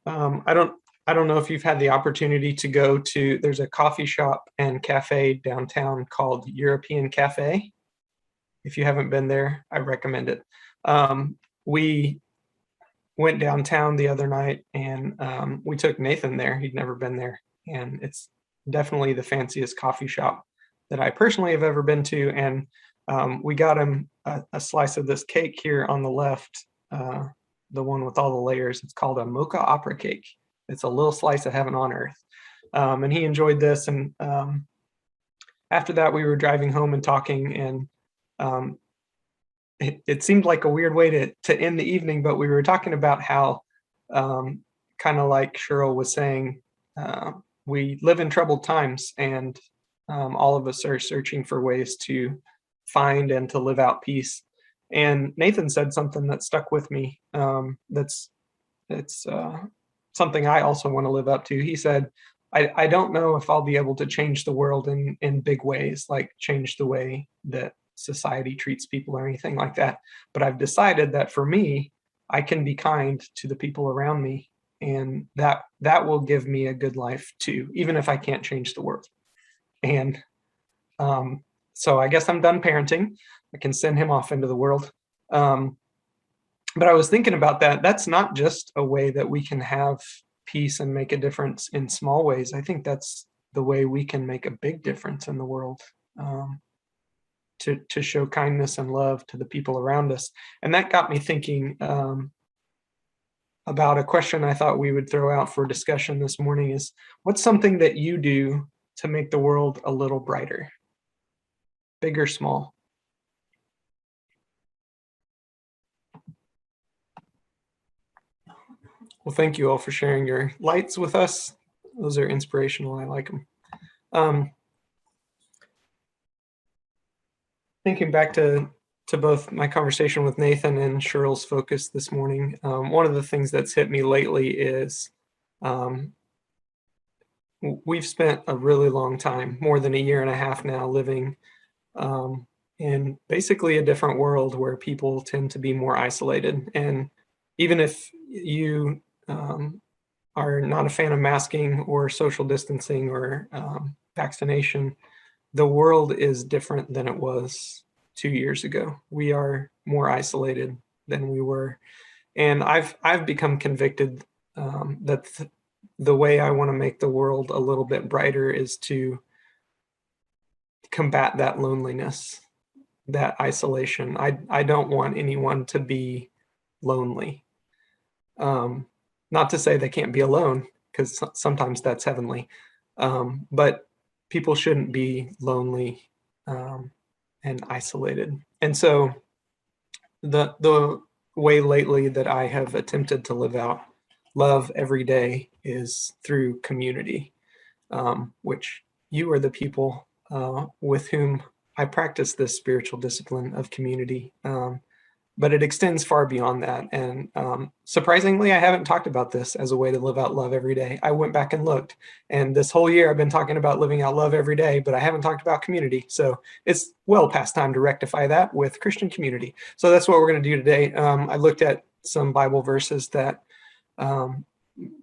I don't know if you've had the opportunity to go to. There's a coffee shop and cafe downtown called European Cafe. If you haven't been there, I recommend it. We went downtown the other night and we took Nathan there. He'd never been there, and it's definitely the fanciest coffee shop that I personally have ever been to. And we got him a slice of this cake here on the left, the one with all the layers. It's called a mocha opera cake. It's a little slice of heaven on earth. And he enjoyed this. And after that, we were driving home and talking, and it seemed like a weird way to end the evening, but we were talking about how, kind of like Cheryl was saying, we live in troubled times, and all of us are searching for ways to find and to live out peace. And Nathan said something that stuck with me. It's something I also want to live up to. He said, I don't know if I'll be able to change the world in big ways, like change the way that society treats people or anything like that. But I've decided that for me, I can be kind to the people around me, and that will give me a good life too, even if I can't change the world. And so I guess I'm done parenting. I can send him off into the world. But I was thinking about that. That's not just a way that we can have peace and make a difference in small ways. I think that's the way we can make a big difference in the world, to show kindness and love to the people around us. And that got me thinking about a question I thought we would throw out for discussion this morning is, what's something that you do to make the world a little brighter? Big or small? Well, thank you all for sharing your lights with us. Those are inspirational. I like them. Thinking back to both my conversation with Nathan and Cheryl's focus this morning, one of the things that's hit me lately is we've spent a really long time, more than a year and a half now, living in basically a different world where people tend to be more isolated. And even if you are not a fan of masking or social distancing or vaccination, the world is different than it was 2 years ago. We are more isolated than we were. And I've become convicted that the way I want to make the world a little bit brighter is to combat that loneliness, that isolation. I don't want anyone to be lonely. Not to say they can't be alone, because sometimes that's heavenly. But people shouldn't be lonely and isolated. And so the way lately that I have attempted to live out love every day is through community, which you are the people with whom I practice this spiritual discipline of community. But it extends far beyond that. And surprisingly, I haven't talked about this as a way to live out love every day. I went back and looked, and this whole year I've been talking about living out love every day, but I haven't talked about community. So it's well past time to rectify that with Christian community. So that's what we're going to do today. I looked at some Bible verses that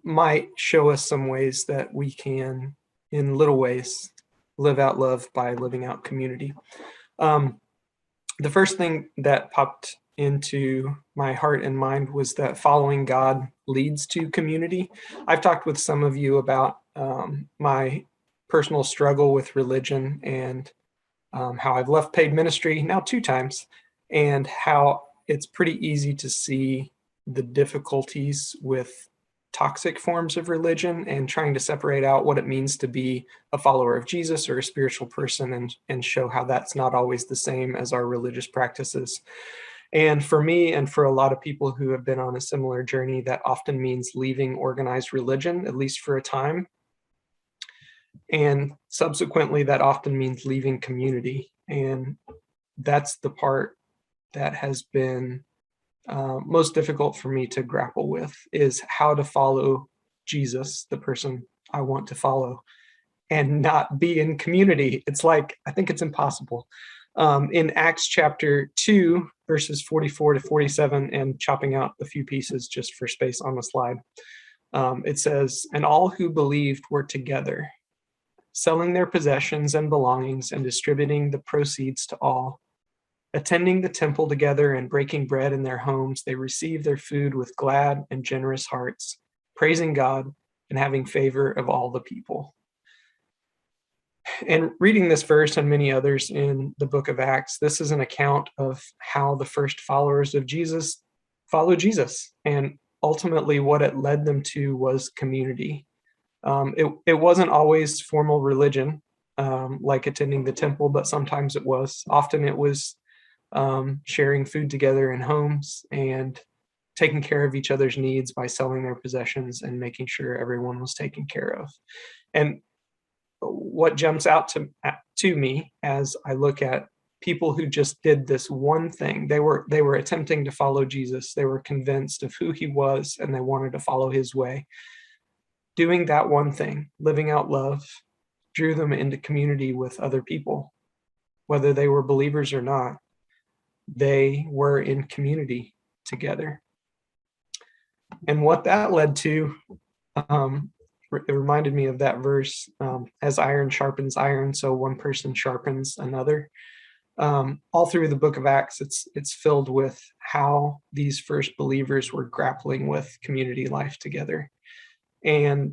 might show us some ways that we can, in little ways, live out love by living out community. The first thing that popped into my heart and mind was that following God leads to community. I've talked with some of you about my personal struggle with religion and how I've left paid ministry now 2 times, and how it's pretty easy to see the difficulties with toxic forms of religion and trying to separate out what it means to be a follower of Jesus or a spiritual person, and show how that's not always the same as our religious practices. And for me, and for a lot of people who have been on a similar journey, that often means leaving organized religion, at least for a time. And subsequently, that often means leaving community. And that's the part that has been most difficult for me to grapple with, is how to follow Jesus, the person I want to follow, and not be in community. It's like, I think it's impossible. In Acts chapter 2, verses 44 to 47, and chopping out a few pieces just for space on the slide. It says, "And all who believed were together, selling their possessions and belongings and distributing the proceeds to all. Attending the temple together and breaking bread in their homes, they received their food with glad and generous hearts, praising God and having favor of all the people." And reading this verse and many others in the book of Acts, this is an account of how the first followers of Jesus followed Jesus. And ultimately, what it led them to was community. It wasn't always formal religion, like attending the temple, but sometimes it was. Often it was sharing food together in homes and taking care of each other's needs by selling their possessions and making sure everyone was taken care of. And what jumps out to me as I look at people who just did this one thing, they were attempting to follow Jesus. They were convinced of who he was and they wanted to follow his way. Doing that one thing, living out love, drew them into community with other people. Whether they were believers or not, they were in community together. And what that led to, it reminded me of that verse, as iron sharpens iron, so one person sharpens another. All through the book of Acts, it's filled with how these first believers were grappling with community life together. And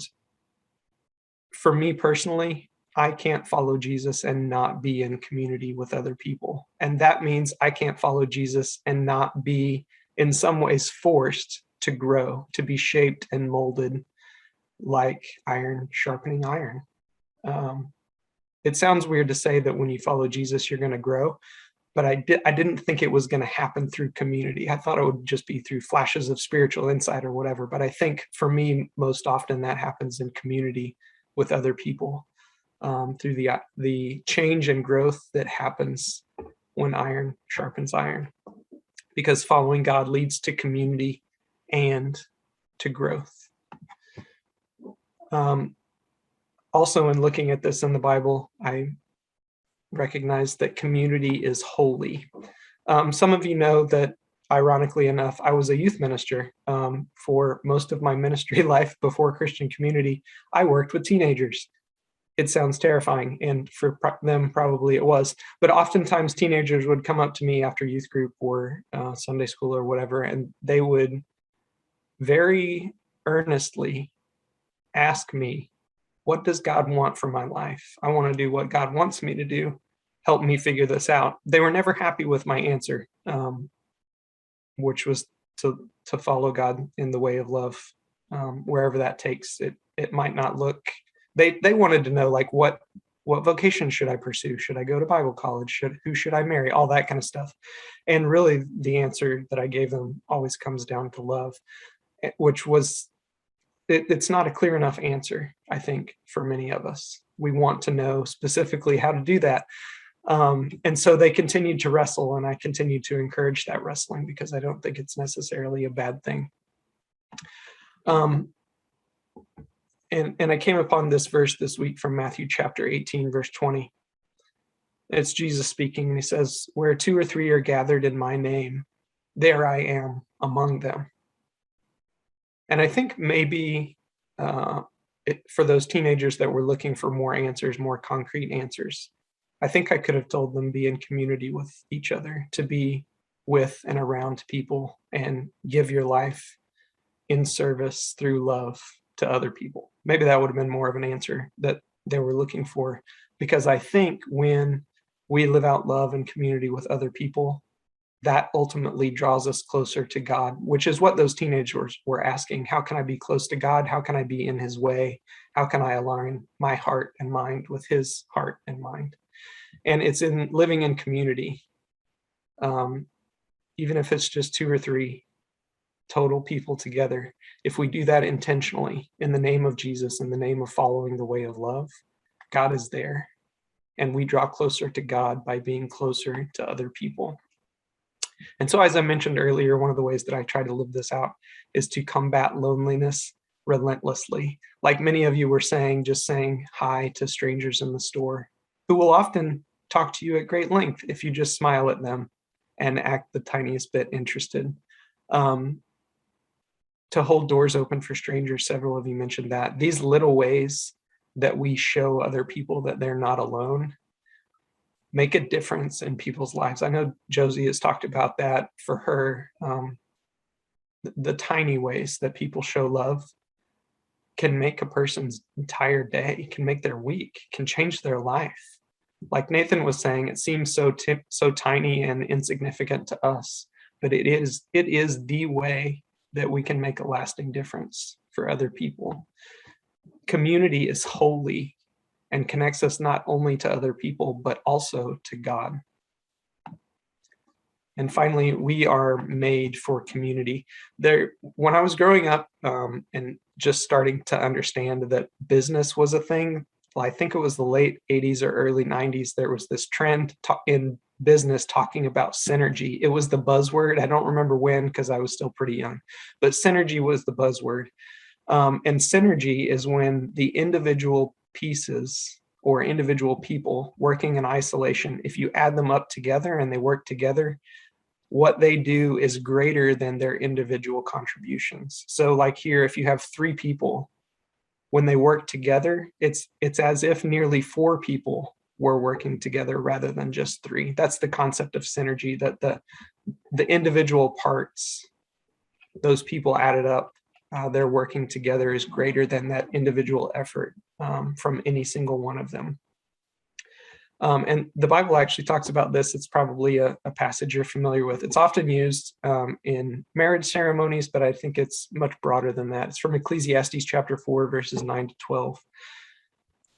for me personally, I can't follow Jesus and not be in community with other people. And that means I can't follow Jesus and not be in some ways forced to grow, to be shaped and molded like iron sharpening iron. It sounds weird to say that when you follow Jesus, you're going to grow, but I didn't think it was going to happen through community. I thought it would just be through flashes of spiritual insight or whatever. But I think for me, most often that happens in community with other people, through the change and growth that happens when iron sharpens iron, because following God leads to community and to growth. Also, in looking at this in the Bible, I recognize that community is holy. Some of you know that, ironically enough, I was a youth minister for most of my ministry life before Christian Community. I worked with teenagers. It sounds terrifying, and for them, probably it was. But oftentimes, teenagers would come up to me after youth group or Sunday school or whatever, and they would very earnestly ask me, "What does God want for my life? I want to do what God wants me to do. Help me figure this out." They were never happy with my answer, which was to follow God in the way of love, wherever that takes. It might not look. They wanted to know, like, what vocation should I pursue? Should I go to Bible college? Who should I marry? All that kind of stuff. And really, the answer that I gave them always comes down to love, which was, it's not a clear enough answer, I think, for many of us. We want to know specifically how to do that. And so they continued to wrestle, and I continue to encourage that wrestling because I don't think it's necessarily a bad thing. And I came upon this verse this week from Matthew chapter 18, verse 20. It's Jesus speaking, and he says, "Where 2 or 3 are gathered in my name, there I am among them." And I think maybe for those teenagers that were looking for more answers, more concrete answers, I think I could have told them, be in community with each other, to be with and around people and give your life in service through love to other people. Maybe that would have been more of an answer that they were looking for, because I think when we live out love and community with other people, that ultimately draws us closer to God, which is what those teenagers were asking. How can I be close to God? How can I be in his way? How can I align my heart and mind with his heart and mind? And it's in living in community, even if it's just 2 or 3 total people together. If we do that intentionally in the name of Jesus, in the name of following the way of love, God is there. And we draw closer to God by being closer to other people. And so, as I mentioned earlier, one of the ways that I try to live this out is to combat loneliness relentlessly. Like many of you were saying, just saying hi to strangers in the store, who will often talk to you at great length if you just smile at them and act the tiniest bit interested. to hold doors open for strangers. Several of you mentioned that. These little ways that we show other people that they're not alone make a difference in people's lives. I know Josie has talked about that for her. The tiny ways that people show love can make a person's entire day, can make their week, can change their life. Like Nathan was saying, it seems so tiny and insignificant to us, but it is the way that we can make a lasting difference for other people. Community is holy and connects us not only to other people, but also to God. And finally, we are made for community. When I was growing up and just starting to understand that business was a thing, well, I think it was the late 80s or early 90s, there was this trend in business talking about synergy. It was the buzzword. I don't remember when because I was still pretty young, but synergy was the buzzword. And synergy is when the individual pieces or individual people working in isolation, if you add them up together and they work together, what they do is greater than their individual contributions. So like here, if you have 3 people, when they work together, it's as if nearly 4 people were working together rather than just 3. That's the concept of synergy, that the individual parts, those people added up, they're working together is greater than that individual effort from any single one of them. And the Bible actually talks about this. It's probably a passage you're familiar with. It's often used in marriage ceremonies, but I think it's much broader than that. It's from Ecclesiastes chapter 4, verses 9 to 12.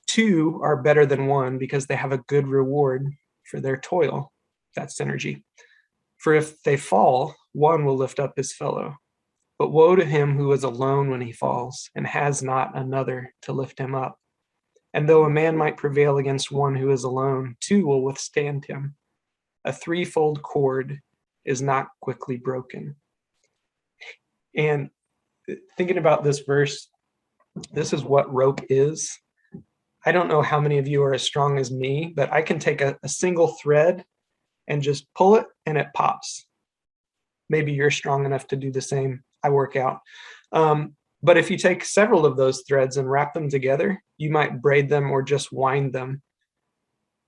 2 are better than 1 because they have a good reward for their toil. That's synergy. For if they fall, one will lift up his fellow. But woe to him who is alone when he falls and has not another to lift him up. And though a man might prevail against one who is alone, 2 will withstand him. A threefold cord is not quickly broken. And thinking about this verse, this is what rope is. I don't know how many of you are as strong as me, but I can take a single thread and just pull it and it pops. Maybe you're strong enough to do the same. I work out. But if you take several of those threads and wrap them together, you might braid them or just wind them.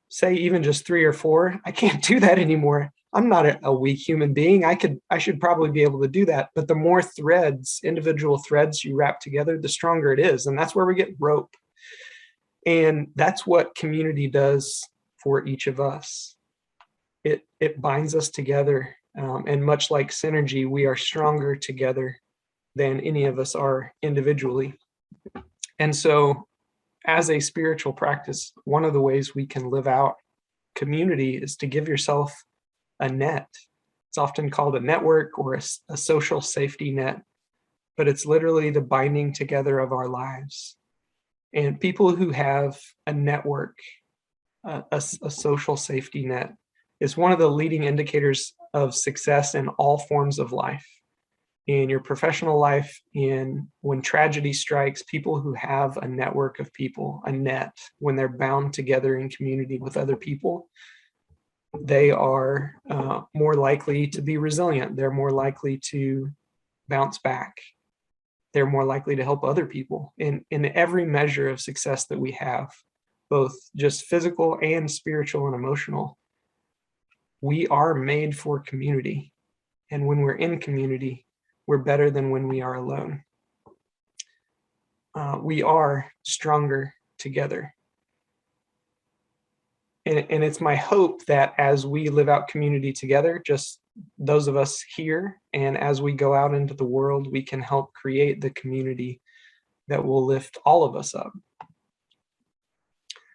Say even just 3 or 4. I can't do that anymore. I'm not a weak human being. I should probably be able to do that. But the more threads, individual threads you wrap together, the stronger it is. And that's where we get rope. And that's what community does for each of us. It binds us together. And much like synergy, we are stronger together than any of us are individually. And so as a spiritual practice, one of the ways we can live out community is to give yourself a net. It's often called a network or a social safety net, but it's literally the binding together of our lives. And people who have a network, a social safety net, is one of the leading indicators of success in all forms of life. In your professional life, when tragedy strikes, people who have a network of people, a net, when they're bound together in community with other people, they are more likely to be resilient. They're more likely to bounce back. They're more likely to help other people in every measure of success that we have, both just physical and spiritual and emotional. We are made for community. And when we're in community, we're better than when we are alone. We are stronger together. And it's my hope that as we live out community together, just those of us here, and as we go out into the world, we can help create the community that will lift all of us up.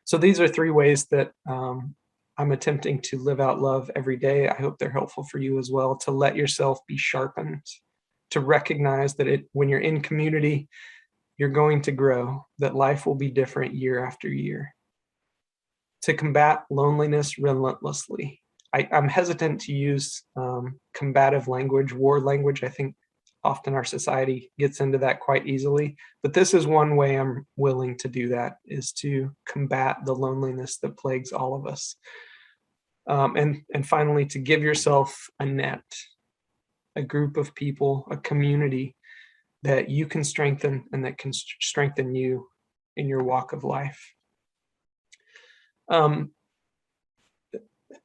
So these are 3 ways that I'm attempting to live out love every day. I hope they're helpful for you as well, to let yourself be sharpened, to recognize that when you're in community, you're going to grow, that life will be different year after year. To combat loneliness relentlessly. I'm hesitant to use combative language, war language. I think often our society gets into that quite easily, but this is one way I'm willing to do that, is to combat the loneliness that plagues all of us. And finally, to give yourself a net, a group of people, a community that you can strengthen and that can strengthen you in your walk of life.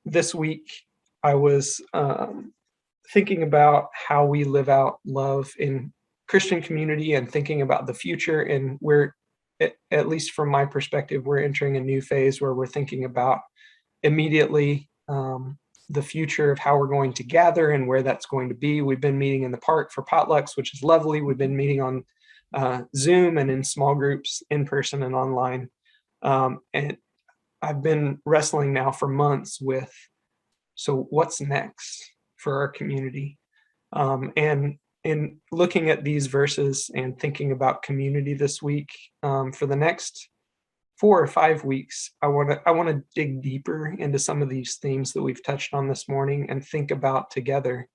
This week, I was thinking about how we live out love in Christian community and thinking about the future. And we're, at least from my perspective, we're entering a new phase where we're thinking about immediately the future of how we're going to gather and where that's going to be. We've been meeting in the park for potlucks, which is lovely. We've been meeting on Zoom and in small groups, in person and online. And I've been wrestling now for months with, so what's next for our community? And in looking at these verses and thinking about community this week, for the next 4 or 5 weeks, I want to dig deeper into some of these themes that we've touched on this morning and think about together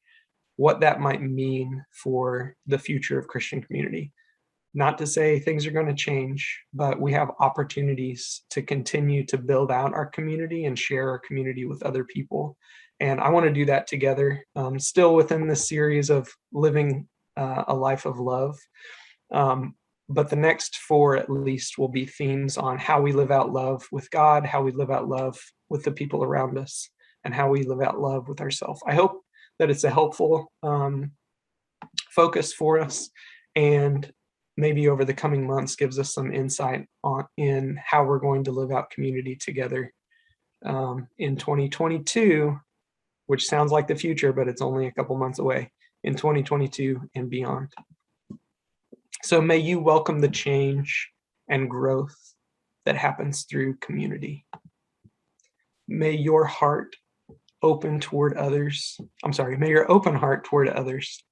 what that might mean for the future of Christian community. Not to say things are going to change, but we have opportunities to continue to build out our community and share our community with other people. And I want to do that together, still within this series of living a life of love. But the next 4 at least will be themes on how we live out love with God, how we live out love with the people around us, and how we live out love with ourselves. I hope that it's a helpful focus for us, and maybe over the coming months gives us some insight in how we're going to live out community together in 2022, which sounds like the future, but it's only a couple months away, in 2022 and beyond. So may you welcome the change and growth that happens through community. May your heart open toward others. May your open heart toward others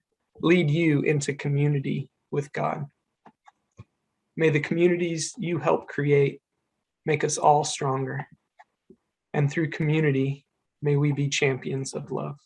lead you into community with God. May the communities you help create make us all stronger. And through community, may we be champions of love.